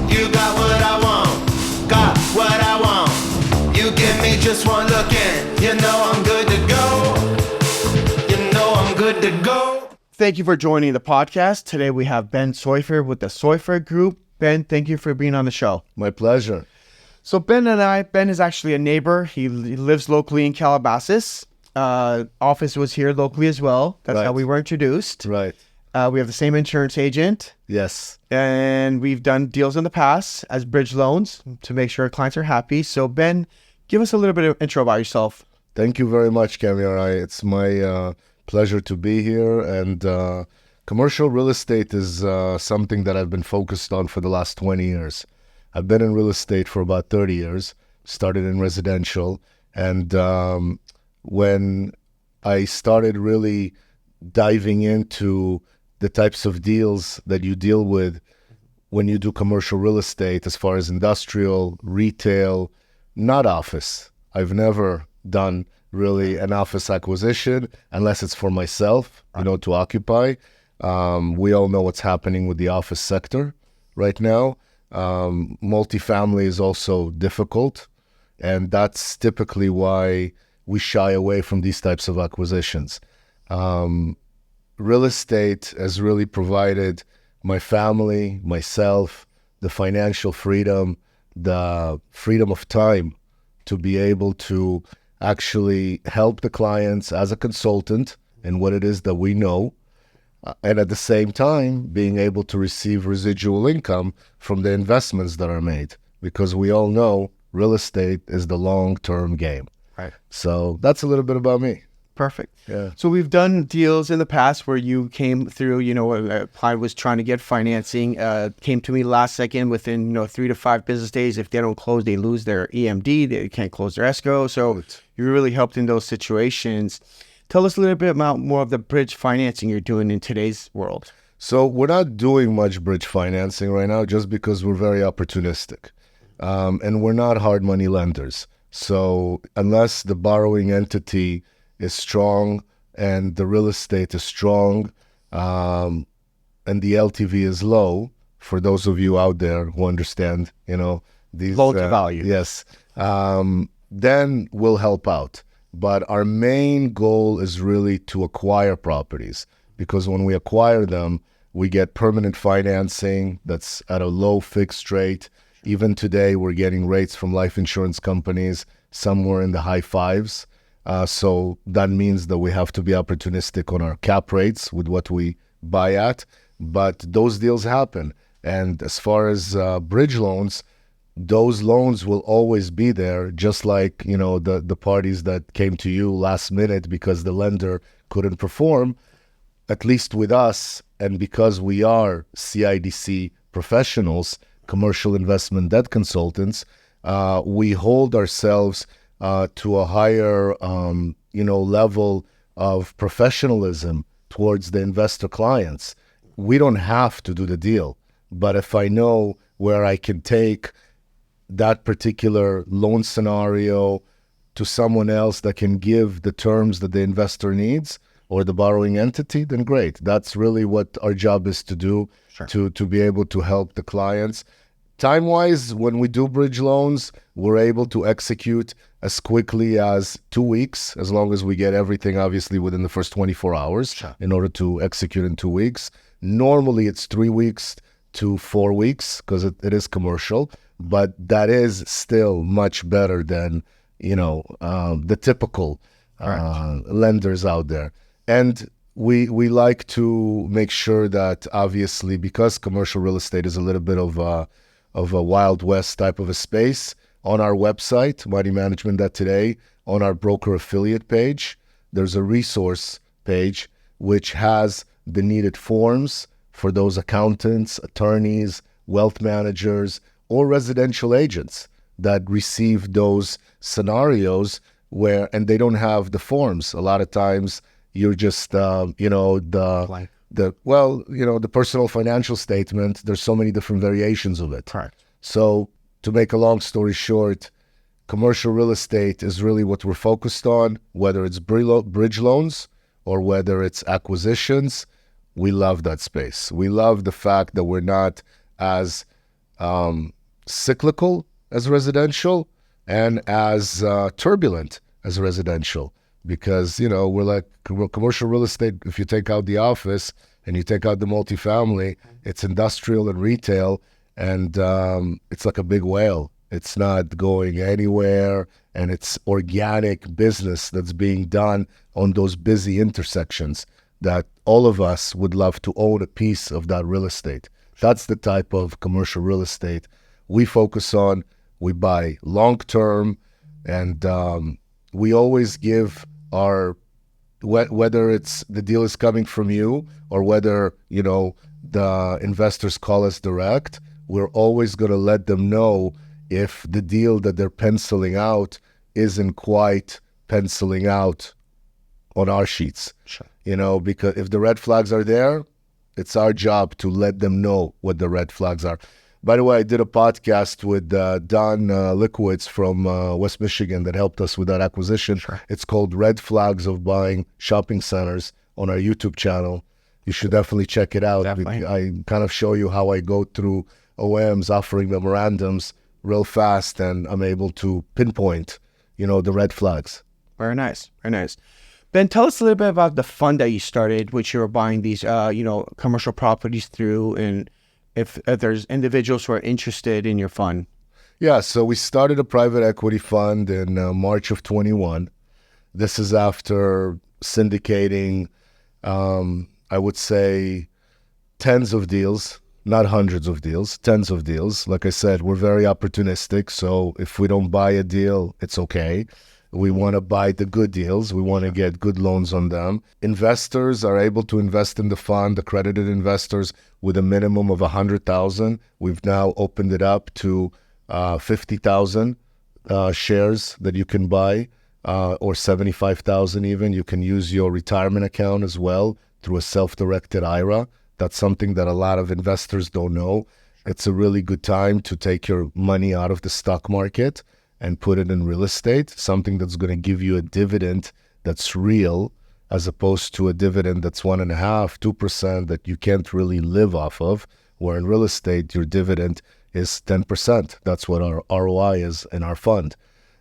You got what I want, got what I want. You give me just one look and you know I'm good to go. You know I'm good to go. Thank you for joining the podcast. Today we have Ben Soifer with the Soifer Group. Ben, thank you for being on the show. My pleasure. So Ben is actually a neighbor. He lives locally in Calabasas. Office was here locally as well. That's how we were introduced. Right. We have the same insurance agent. Yes. And we've done deals in the past as bridge loans to make sure our clients are happy. So Ben, give us a little bit of intro about yourself. Thank you very much, Kamyar. It's my pleasure to be here. And commercial real estate is something that I've been focused on for the last 20 years. I've been in real estate for about 30 years, started in residential. And when I started really diving into the types of deals that you deal with when you do commercial real estate, as far as industrial, retail, not office. I've never done really an office acquisition unless it's for myself, to occupy. We all know what's happening with the office sector right now. Multifamily is also difficult, and that's typically why we shy away from these types of acquisitions. Real estate has really provided my family, myself, the financial freedom, the freedom of time to be able to actually help the clients as a consultant in what it is that we know, and at the same time being able to receive residual income from the investments that are made, because we all know real estate is the long-term game. Right. So that's a little bit about me. Perfect. Yeah. So we've done deals in the past where you came through, a client was trying to get financing, came to me last second within, 3 to 5 business days. If they don't close, they lose their EMD. They can't close their escrow. So you really helped in those situations. Tell us a little bit about more of the bridge financing you're doing in today's world. So we're not doing much bridge financing right now just because we're very opportunistic. And we're not hard money lenders. So unless the borrowing entity is strong and the real estate is strong, and the LTV is low, for those of you out there who understand, these loan to value. Yes. Then we'll help out. But our main goal is really to acquire properties, because when we acquire them, we get permanent financing that's at a low fixed rate. Even today, we're getting rates from life insurance companies somewhere in the high fives. So that means that we have to be opportunistic on our cap rates with what we buy at. But those deals happen. And as far as bridge loans, those loans will always be there, just like, the parties that came to you last minute because the lender couldn't perform. At least with us, and because we are CIDC professionals, commercial investment debt consultants, we hold ourselves to a higher, level of professionalism towards the investor clients. We don't have to do the deal, but if I know where I can take that particular loan scenario to someone else that can give the terms that the investor needs or the borrowing entity, then great. That's really what our job is to do, to be able to help the clients. Time-wise, when we do bridge loans, we're able to execute as quickly as 2 weeks, as long as we get everything, obviously, within the first 24 hours in order to execute in 2 weeks. Normally, it's 3 weeks to 4 weeks because it is commercial, but that is still much better than, the typical lenders out there. And we like to make sure that, obviously, because commercial real estate is a little bit of a Wild West type of a space, on our website, moneymanagement.today, on our broker affiliate page, there's a resource page which has the needed forms for those accountants, attorneys, wealth managers, or residential agents that receive those scenarios and they don't have the forms. A lot of times you're just, the personal financial statement, there's so many different variations of it. Right. So to make a long story short, commercial real estate is really what we're focused on, whether it's bridge loans or whether it's acquisitions. We love that space. We love the fact that we're not as, cyclical as residential and as turbulent as residential, because we're like commercial real estate. If you take out the office and you take out the multifamily, it's industrial and retail, and it's like a big whale. It's not going anywhere, and it's organic business that's being done on those busy intersections that all of us would love to own a piece of that real estate. That's the type of commercial real estate we focus on. We buy long-term, and we always give our, whether it's the deal is coming from you or whether, the investors call us direct, we're always going to let them know if the deal that they're penciling out isn't quite penciling out on our sheets. Sure. Because if the red flags are there, it's our job to let them know what the red flags are. By the way, I did a podcast with Don Likwitz from West Michigan that helped us with that acquisition. Sure. It's called Red Flags of Buying Shopping Centers on our YouTube channel. You should definitely check it out. Definitely. I kind of show you how I go through OMs offering memorandums real fast, and I'm able to pinpoint, the red flags. Very nice. Very nice. Ben, tell us a little bit about the fund that you started, which you were buying these, commercial properties through, and if there's individuals who are interested in your fund. Yeah, so we started a private equity fund in March of 21. This is after syndicating, I would say, tens of deals, not hundreds of deals, tens of deals. Like I said, we're very opportunistic, so if we don't buy a deal, it's okay. We want to buy the good deals. We want to get good loans on them. Investors are able to invest in the fund, accredited investors, with a minimum of $100,000. We've now opened it up to 50,000 shares that you can buy, or 75,000 even. You can use your retirement account as well through a self-directed IRA. That's something that a lot of investors don't know. It's a really good time to take your money out of the stock market and put it in real estate, something that's going to give you a dividend that's real, as opposed to a dividend that's 1.5%, 2% that you can't really live off of, where in real estate, your dividend is 10%. That's what our ROI is in our fund.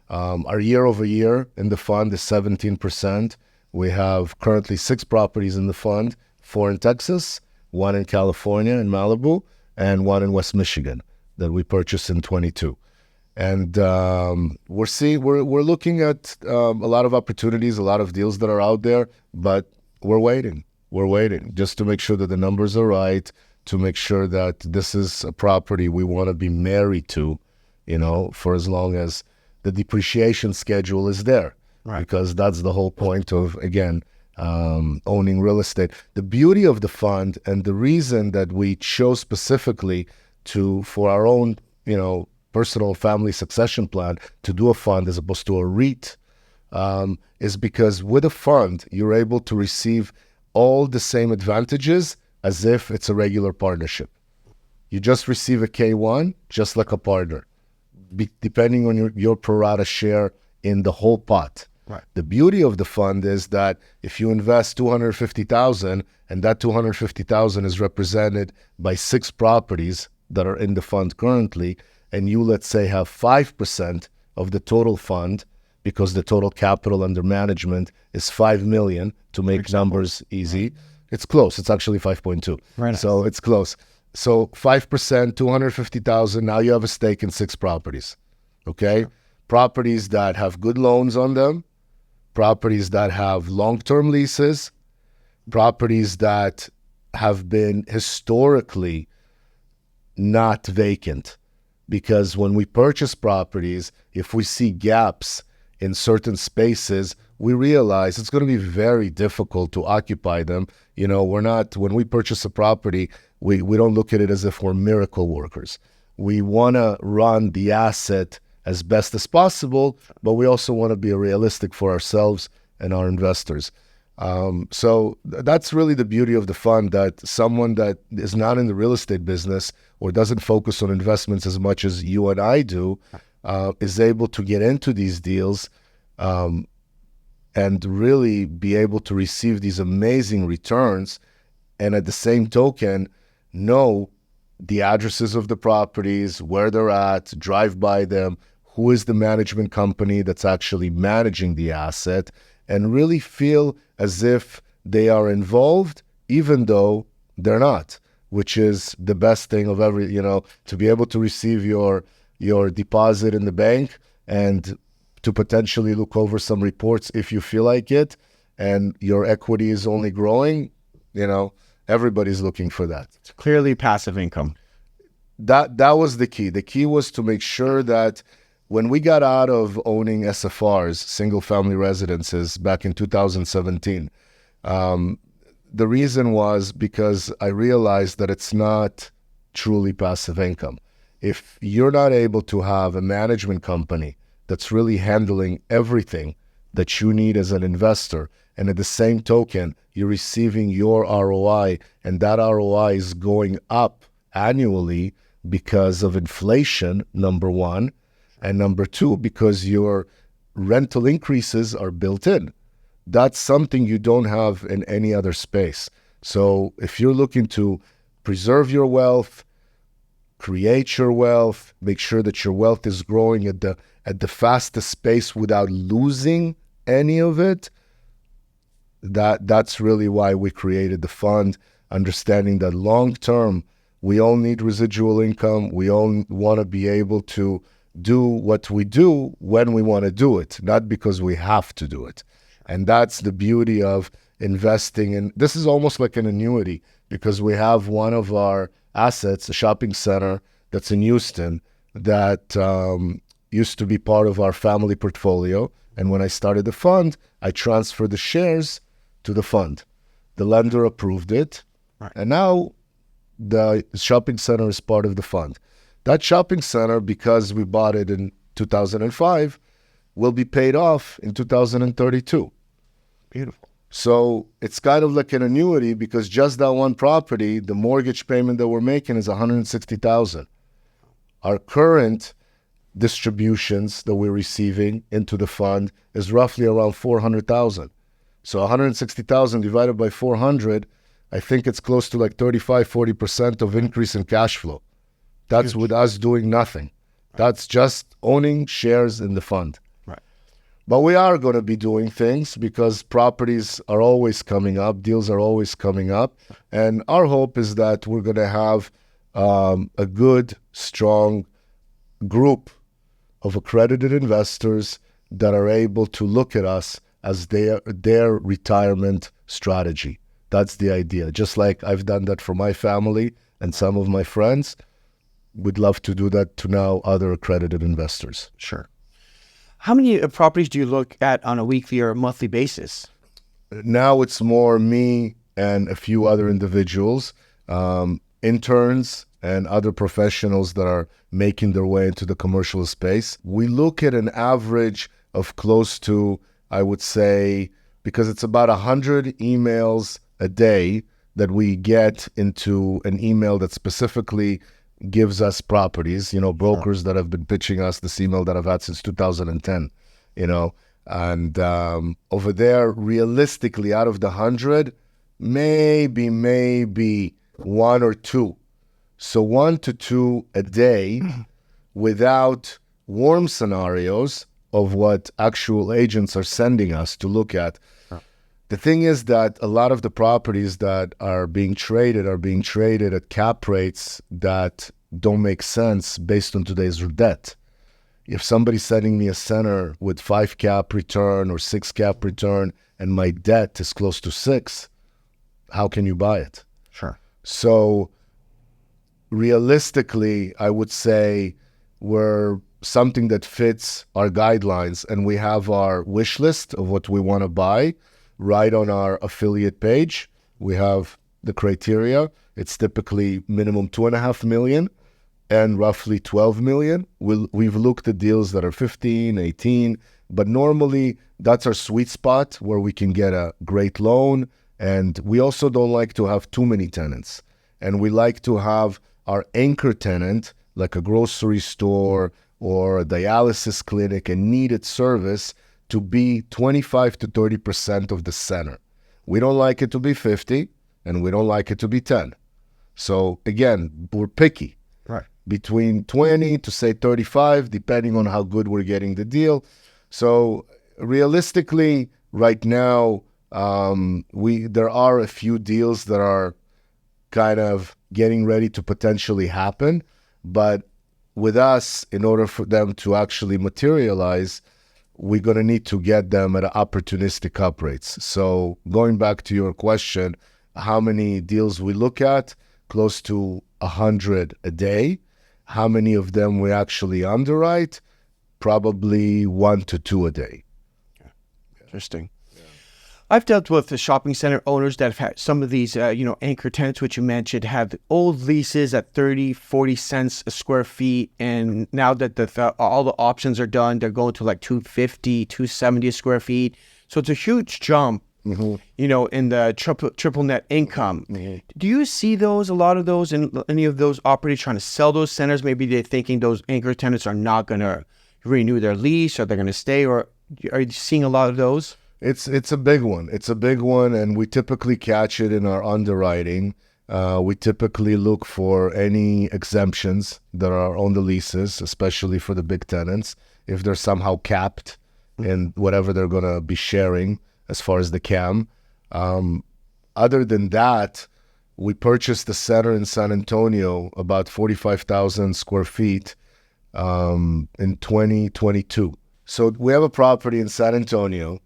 Our year over year in the fund is 17%. We have currently 6 properties in the fund, 4 in Texas, 1 in California in Malibu, and 1 in West Michigan that we purchased in 22. And we're looking at a lot of opportunities, a lot of deals that are out there, but we're waiting. We're waiting just to make sure that the numbers are right, to make sure that this is a property we want to be married to, for as long as the depreciation schedule is there. Right. Because that's the whole point of, again, owning real estate. The beauty of the fund, and the reason that we chose specifically for our own, personal family succession plan to do a fund as opposed to a REIT, is because with a fund, you're able to receive all the same advantages as if it's a regular partnership. You just receive a K1, just like a partner, depending on your pro rata share in the whole pot. Right. The beauty of the fund is that if you invest $250,000 and that $250,000 is represented by 6 properties that are in the fund currently, and you, let's say, have 5% of the total fund, because the total capital under management is $5 million, to make numbers easy. It's close. It's actually 5.2. Very nice. So it's close. So 5%, $250,000. Now you have a stake in 6 properties. Okay? Sure. Properties that have good loans on them, properties that have long-term leases, properties that have been historically not vacant. Because when we purchase properties, if we see gaps in certain spaces, we realize it's going to be very difficult to occupy them. When we purchase a property, we don't look at it as if we're miracle workers. We want to run the asset as best as possible, but we also want to be realistic for ourselves and our investors. So that's really the beauty of the fund, that someone that is not in the real estate business or doesn't focus on investments as much as you and I do, is able to get into these deals and really be able to receive these amazing returns, and at the same token, know the addresses of the properties, where they're at, drive by them, who is the management company that's actually managing the asset, and really feel as if they are involved, even though they're not, which is the best thing of every, to be able to receive your deposit in the bank and to potentially look over some reports if you feel like it, and your equity is only growing, everybody's looking for that. It's clearly passive income. That was the key. The key was to make sure that when we got out of owning SFRs, single-family residences, back in 2017, the reason was because I realized that it's not truly passive income. If you're not able to have a management company that's really handling everything that you need as an investor, and at the same token, you're receiving your ROI, and that ROI is going up annually because of inflation, number one, and number two, because your rental increases are built in. That's something you don't have in any other space. So if you're looking to preserve your wealth, create your wealth, make sure that your wealth is growing at the fastest pace without losing any of it, that's really why we created the fund, understanding that long term, we all need residual income. We all want to be able to do what we do when we want to do it, not because we have to do it. And that's the beauty of investing in. This is almost like an annuity, because we have one of our assets, a shopping center that's in Houston, that used to be part of our family portfolio. And when I started the fund, I transferred the shares to the fund. The lender approved it. Right. And now the shopping center is part of the fund. That shopping center, because we bought it in 2005, will be paid off in 2032. Beautiful. So it's kind of like an annuity, because just that one property, the mortgage payment that we're making is $160,000. Our current distributions that we're receiving into the fund is roughly around $400,000. So $160,000 divided by 400, I think it's close to like 35-40% of increase in cash flow. That's huge. With us doing nothing. Right. That's just owning shares in the fund. Right. But we are going to be doing things, because properties are always coming up, deals are always coming up. And our hope is that we're going to have a good, strong group of accredited investors that are able to look at us as their retirement strategy. That's the idea. Just like I've done that for my family and some of my friends, we'd love to do that to now other accredited investors. Sure. How many properties do you look at on a weekly or monthly basis? Now it's more me and a few other individuals, interns and other professionals that are making their way into the commercial space. We look at an average of close to, I would say, because it's about 100 emails a day that we get into an email that specifically gives us properties, brokers that have been pitching us this email that I've had since 2010, and over there, realistically, out of the 100, maybe one or two. So 1 to 2 a day without warm scenarios of what actual agents are sending us to look at. The thing is that a lot of the properties that are being traded at cap rates that don't make sense based on today's debt. If somebody's sending me a center with 5 cap return or 6 cap return and my debt is close to 6, how can you buy it? Sure. So realistically, I would say we're something that fits our guidelines, and we have our wish list of what we want to buy right on our affiliate page. We have the criteria. It's typically minimum 2.5 million and roughly 12 million. We've looked at deals that are 15, 18, but normally that's our sweet spot where we can get a great loan. And we also don't like to have too many tenants. And we like to have our anchor tenant, like a grocery store or a dialysis clinic, and needed service to be 25 to 30% of the center. We don't like it to be 50, and we don't like it to be 10. So again, we're picky. Right. Between 20 to say 35, depending on how good we're getting the deal. So realistically, right now, there are a few deals that are kind of getting ready to potentially happen. But with us, in order for them to actually materialize, we're going to need to get them at opportunistic up rates. So going back to your question, how many deals we look at? Close to 100 a day. How many of them we actually underwrite? Probably 1 to 2 a day. Interesting. I've dealt with the shopping center owners that have had some of these, anchor tenants, which you mentioned, have old leases at 30, 40 cents a square feet. And now that all the options are done, they're going to like 250, 270 a square feet. So it's a huge jump, in the triple net income. Do you see a lot of those, and any of those operators trying to sell those centers? Maybe they're thinking those anchor tenants are not going to renew their lease, or they're going to stay, or are you seeing a lot of those? It's a big one. It's a big one, and we typically catch it in our underwriting. We typically look for any exemptions that are on the leases, especially for the big tenants, if they're somehow capped in whatever they're going to be sharing as far as the CAM. Other than that, we purchased the center in San Antonio, about 45,000 square feet, in 2022. So we have a property in San Antonio,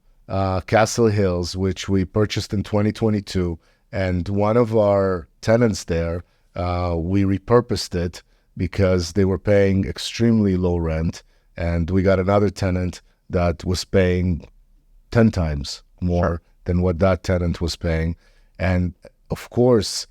Castle Hills, which we purchased in 2022. And one of our tenants there, we repurposed it because they were paying extremely low rent. And we got another tenant that was paying 10 times more than what that tenant was paying. And of course,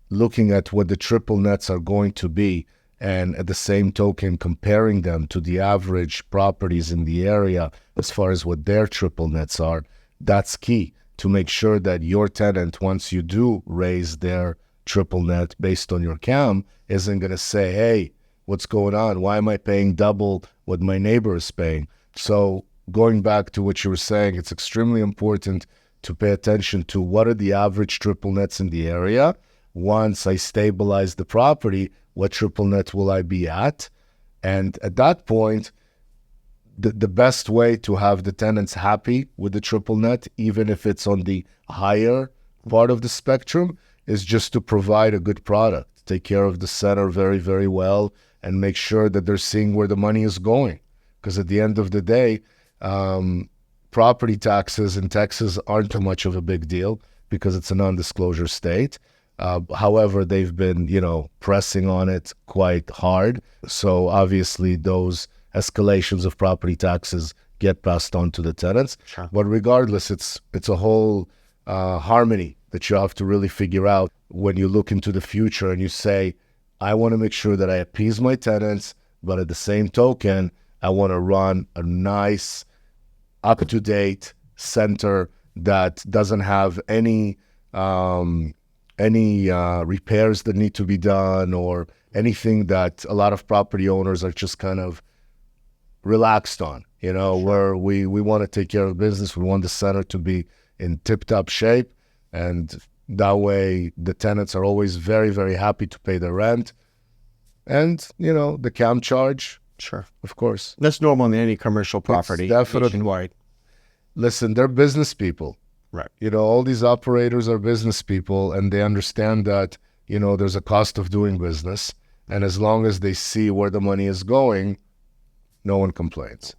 looking at what the triple nets are going to be, and at the same token, comparing them to the average properties in the area as far as what their triple nets are, that's key to make sure that your tenant, once you do raise their triple net based on your CAM, isn't going to say, hey, what's going on? Why am I paying double what my neighbor is paying? So going back to what you were saying, it's extremely important to pay attention to what are the average triple nets in the area. Once I stabilize the property, what triple net will I be at? And at that point, the best way to have the tenants happy with the triple net, even if it's on the higher part of the spectrum, is just to provide a good product, take care of the center very, very well, and make sure that they're seeing where the money is going. Because at the end of the day, property taxes in Texas aren't too much of a big deal because it's a non-disclosure state. However, they've been, pressing on it quite hard. So obviously those escalations of property taxes get passed on to the tenants. Sure. But regardless, it's a whole harmony that you have to really figure out when you look into the future and you say, I want to make sure that I appease my tenants, but at the same token, I want to run a nice, up-to-date center that doesn't have any repairs that need to be done, or anything that a lot of property owners are just kind of relaxed on, where we want to take care of business. We want the center to be in tip-top shape, and that way the tenants are always very, very happy to pay their rent. And, the CAM charge, Sure. of course. That's normal in any commercial property definitely nationwide. Listen, they're business people. Right. All these operators are business people, and they understand that, there's a cost of doing business. And as long as they see where the money is going, no one complains.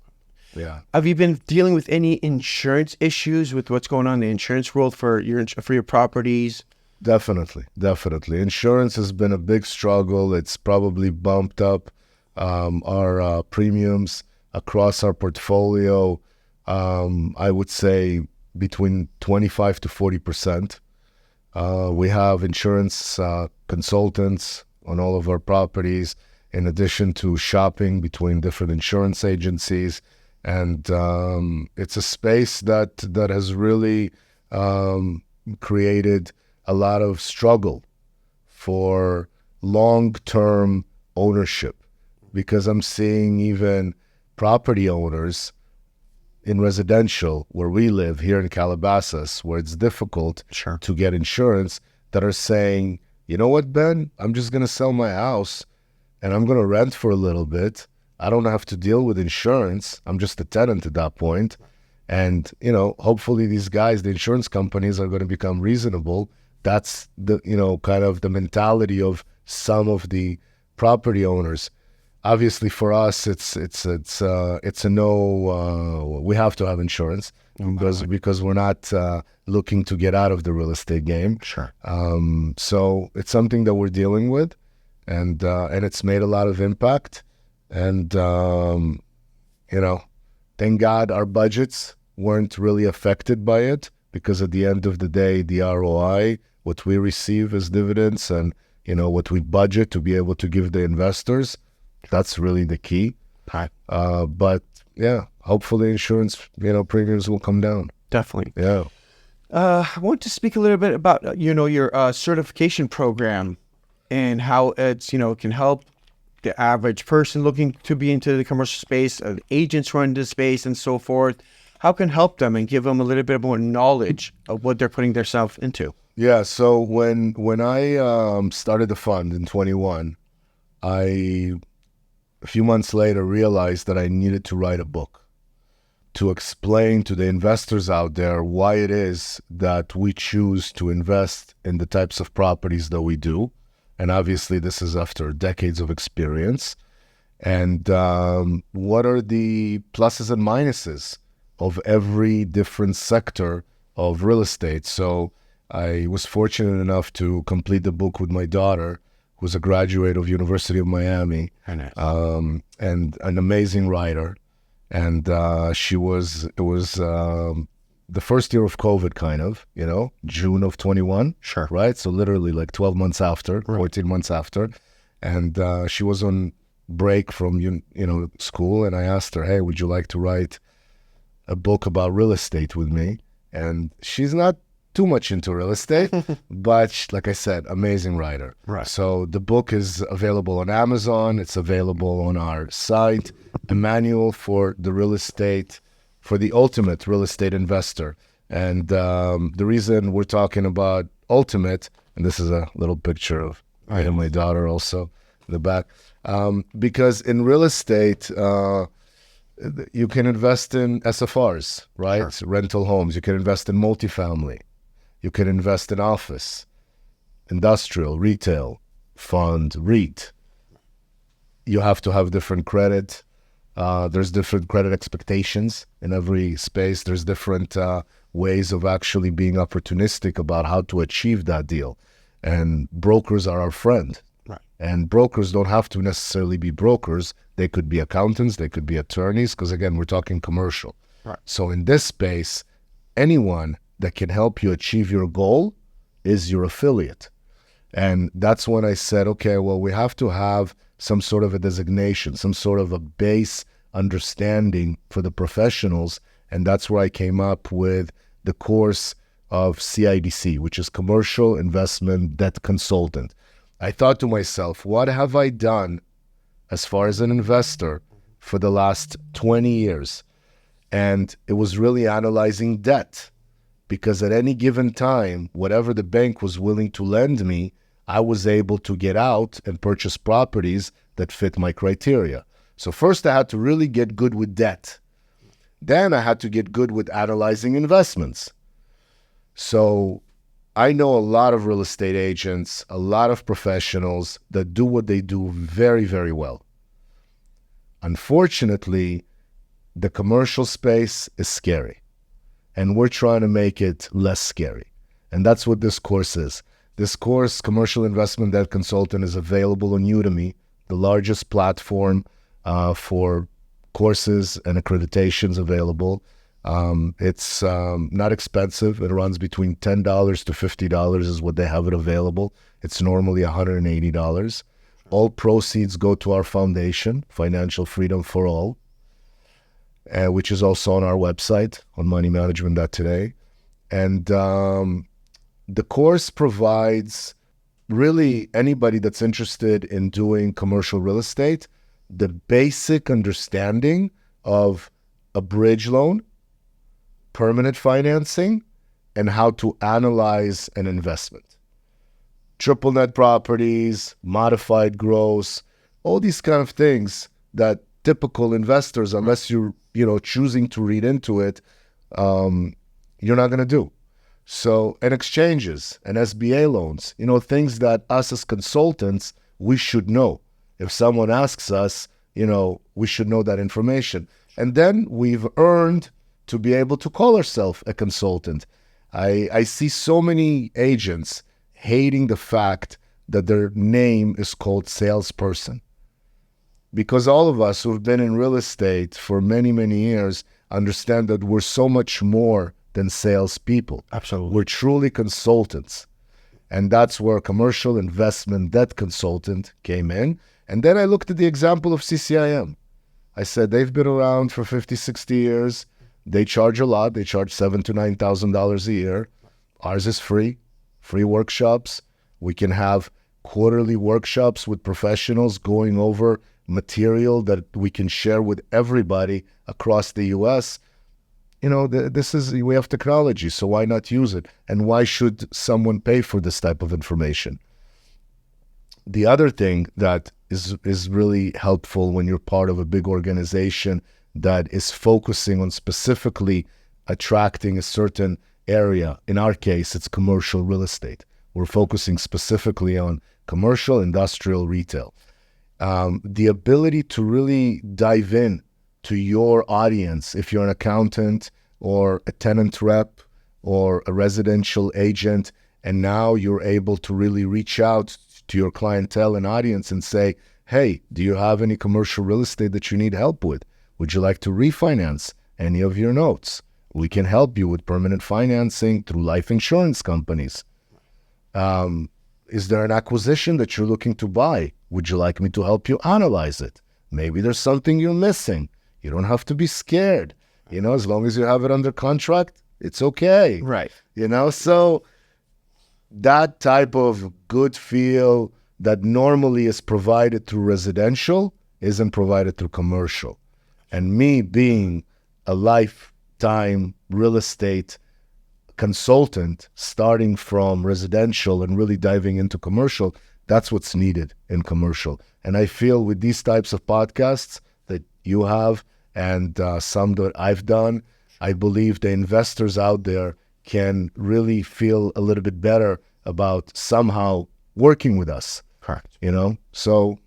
Yeah. Have you been dealing with any insurance issues with what's going on in the insurance world for your properties? Definitely. Insurance has been a big struggle. It's probably bumped up our premiums across our portfolio. I would say between 25 to 40%. We have insurance consultants on all of our properties, in addition to shopping between different insurance agencies. And it's a space that has really created a lot of struggle for long-term ownership, because I'm seeing even property owners in residential where we live here in Calabasas, where it's difficult Sure. to get insurance, that are saying, you know what, Ben, I'm just going to sell my house and I'm going to rent for a little bit. I don't have to deal with insurance. I'm just a tenant at that point. And, hopefully these guys, the insurance companies, are going to become reasonable. That's the, kind of the mentality of some of the property owners. Obviously, for us, it's a no. We have to have insurance because we're not looking to get out of the real estate game. Sure. So it's something that we're dealing with, and it's made a lot of impact. And thank God our budgets weren't really affected by it, because at the end of the day, the ROI, what we receive as dividends, and what we budget to be able to give the investors, that's really the key. Right. But yeah, hopefully insurance, premiums will come down. Definitely. Yeah. I want to speak a little bit about, your certification program and how it's, can help the average person looking to be into the commercial space, agents run the space and so forth. How can help them and give them a little bit more knowledge of what they're putting themselves into? Yeah. So when I started the fund in 21, a few months later realized that I needed to write a book to explain to the investors out there why it is that we choose to invest in the types of properties that we do. And obviously this is after decades of experience. And what are the pluses and minuses of every different sector of real estate? So I was fortunate enough to complete the book with my daughter, who's a graduate of University of Miami, Nice. and an amazing writer. And it was the first year of COVID, kind of, June of 21. Sure. Right? So literally like 12 months after, 14 months after. And she was on break from, school. And I asked her, hey, would you like to write a book about real estate with me? And she's not too much into real estate, but like I said, amazing writer. Right. So the book is available on Amazon. It's available on our site, a manual for the real estate, for the ultimate real estate investor. And the reason we're talking about ultimate, and this is a little picture of I and my daughter also in the back, because in real estate, you can invest in SFRs, right? Sure. Rental homes. You can invest in multifamily. You can invest in office, industrial, retail, fund, REIT. You have to have different credit. There's different credit expectations in every space. There's different ways of actually being opportunistic about how to achieve that deal. And brokers are our friend. Right. And brokers don't have to necessarily be brokers. They could be accountants. They could be attorneys, because, again, we're talking commercial. Right. So in this space, anyone that can help you achieve your goal is your affiliate. And that's when I said, okay, well, we have to have some sort of a designation, some sort of a base understanding for the professionals. And that's where I came up with the course of CIDC, which is Commercial Investment Debt Consultant. I thought to myself, what have I done as far as an investor for the last 20 years? And it was really analyzing debt. Because at any given time, whatever the bank was willing to lend me, I was able to get out and purchase properties that fit my criteria. So first I had to really get good with debt. Then I had to get good with analyzing investments. So I know a lot of real estate agents, a lot of professionals that do what they do very, very well. Unfortunately, the commercial space is scary. And we're trying to make it less scary. And that's what this course is. This course, Commercial Investment Debt Consultant, is available on Udemy, the largest platform for courses and accreditations available. It's not expensive. It runs between $10 to $50 is what they have it available. It's normally $180. All proceeds go to our foundation, Financial Freedom for All, which is also on our website, on moneymanagement.today. And the course provides really anybody that's interested in doing commercial real estate the basic understanding of a bridge loan, permanent financing, and how to analyze an investment. triple net properties, modified gross, all these kind of things that typical investors, unless you're choosing to read into it, you're not going to do. So, and exchanges and SBA loans, things that us as consultants, we should know. If someone asks us, we should know that information. And then we've earned to be able to call ourselves a consultant. I see so many agents hating the fact that their name is called salesperson. Because all of us who've been in real estate for many, many years understand that we're so much more than salespeople. Absolutely. We're truly consultants. And that's where commercial investment debt consultant came in. And then I looked at the example of CCIM. I said, they've been around for 50, 60 years. They charge a lot. They charge $7,000 to $9,000 a year. Ours is free workshops. We can have quarterly workshops with professionals going over material that we can share with everybody across the U.S. We have technology, so why not use it? And why should someone pay for this type of information? The other thing that is really helpful when you're part of a big organization that is focusing on specifically attracting a certain area. In our case, it's commercial real estate. We're focusing specifically on commercial, industrial, retail. The ability to really dive in to your audience, if you're an accountant or a tenant rep or a residential agent, and now you're able to really reach out to your clientele and audience and say, hey, do you have any commercial real estate that you need help with? Would you like to refinance any of your notes? We can help you with permanent financing through life insurance companies. Is there an acquisition that you're looking to buy? Would you like me to help you analyze it? Maybe there's something you're missing. You don't have to be scared. As long as you have it under contract, it's okay. Right. So that type of good feel that normally is provided through residential isn't provided through commercial. And me being a lifetime real estate consultant, starting from residential and really diving into commercial, that's what's needed in commercial. And I feel with these types of podcasts that you have and some that I've done, I believe the investors out there can really feel a little bit better about somehow working with us. Correct. So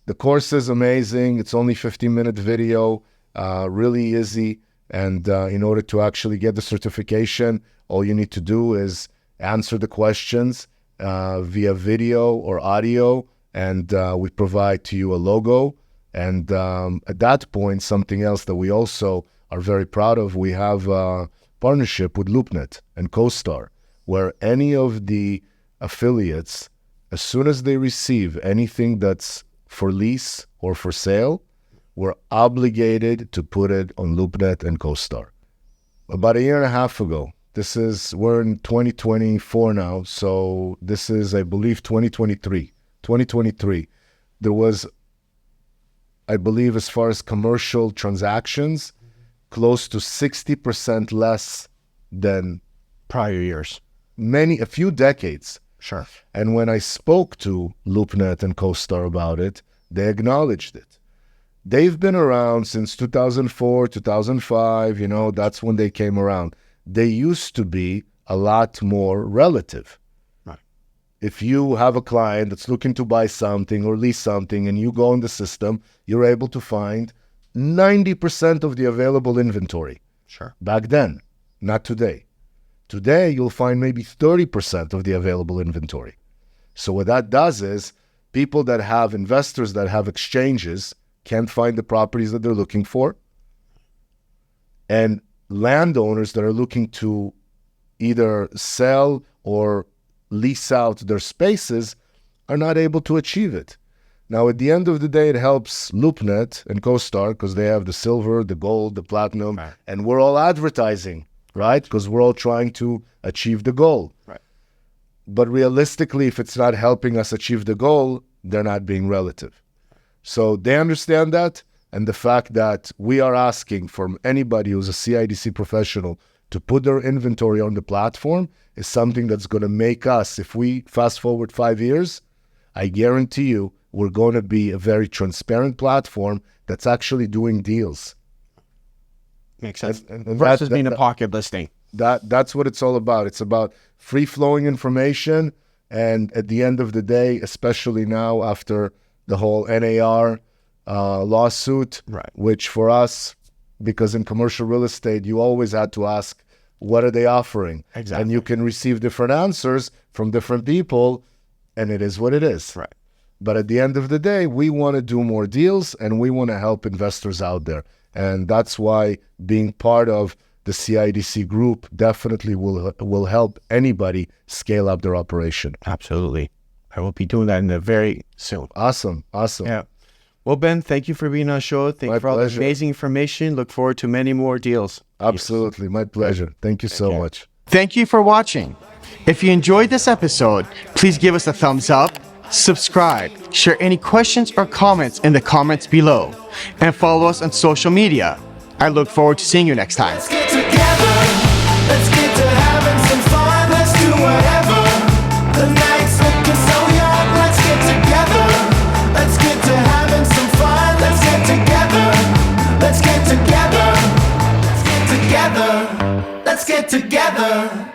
the course is amazing. It's only 15-minute video, really easy. And in order to actually get the certification, all you need to do is answer the questions via video or audio, and we provide to you a logo. And at that point, something else that we also are very proud of, we have a partnership with LoopNet and CoStar, where any of the affiliates, as soon as they receive anything that's for lease or for sale, we're obligated to put it on LoopNet and CoStar. About a year and a half ago, we're in 2024 now, so this is, I believe, 2023. There was, I believe, as far as commercial transactions, close to 60% less than Prior years. a few decades. Sure. And when I spoke to LoopNet and CoStar about it, they acknowledged it. They've been around since 2004, 2005, that's when they came around. They used to be a lot more relative. Right. If you have a client that's looking to buy something or lease something and you go in the system, you're able to find 90% of the available inventory. Sure. Back then, not today. Today, you'll find maybe 30% of the available inventory. So what that does is investors that have exchanges can't find the properties that they're looking for. And landowners that are looking to either sell or lease out their spaces are not able to achieve it. Now, at the end of the day, it helps LoopNet and CoStar because they have the silver, the gold, the platinum, right. And we're all advertising, right? Because we're all trying to achieve the goal. Right. But realistically, if it's not helping us achieve the goal, they're not being relative. So they understand that, and the fact that we are asking from anybody who's a CIDC professional to put their inventory on the platform is something that's going to make us, if we fast forward 5 years, I guarantee you we're going to be a very transparent platform that's actually doing deals. Makes sense. And Versus being a pocket listing. That's what it's all about. It's about free-flowing information. And at the end of the day, especially now after the whole NAR lawsuit, Right. which for us, because in commercial real estate, you always had to ask, what are they offering? Exactly. And you can receive different answers from different people, and it is what it is. Right. But at the end of the day, we want to do more deals, and we want to help investors out there. And that's why being part of the CIDC group definitely will help anybody scale up their operation. Absolutely. I will be doing that in the very soon. Awesome. Yeah. Well, Ben, thank you for being on the show. Thank you for all the pleasure. amazing information. Look forward to many more deals. Absolutely. My pleasure. Thank you so much. Thank you for watching. If you enjoyed this episode, please give us a thumbs up, subscribe, share any questions or comments in the comments below, and follow us on social media. I look forward to seeing you next time. Let's get together. Let's get to having some fun. Let's do whatever. The night's looking so young. Let's get together. Let's get to having some fun. Let's get together. Let's get together. Let's get together. Let's get together.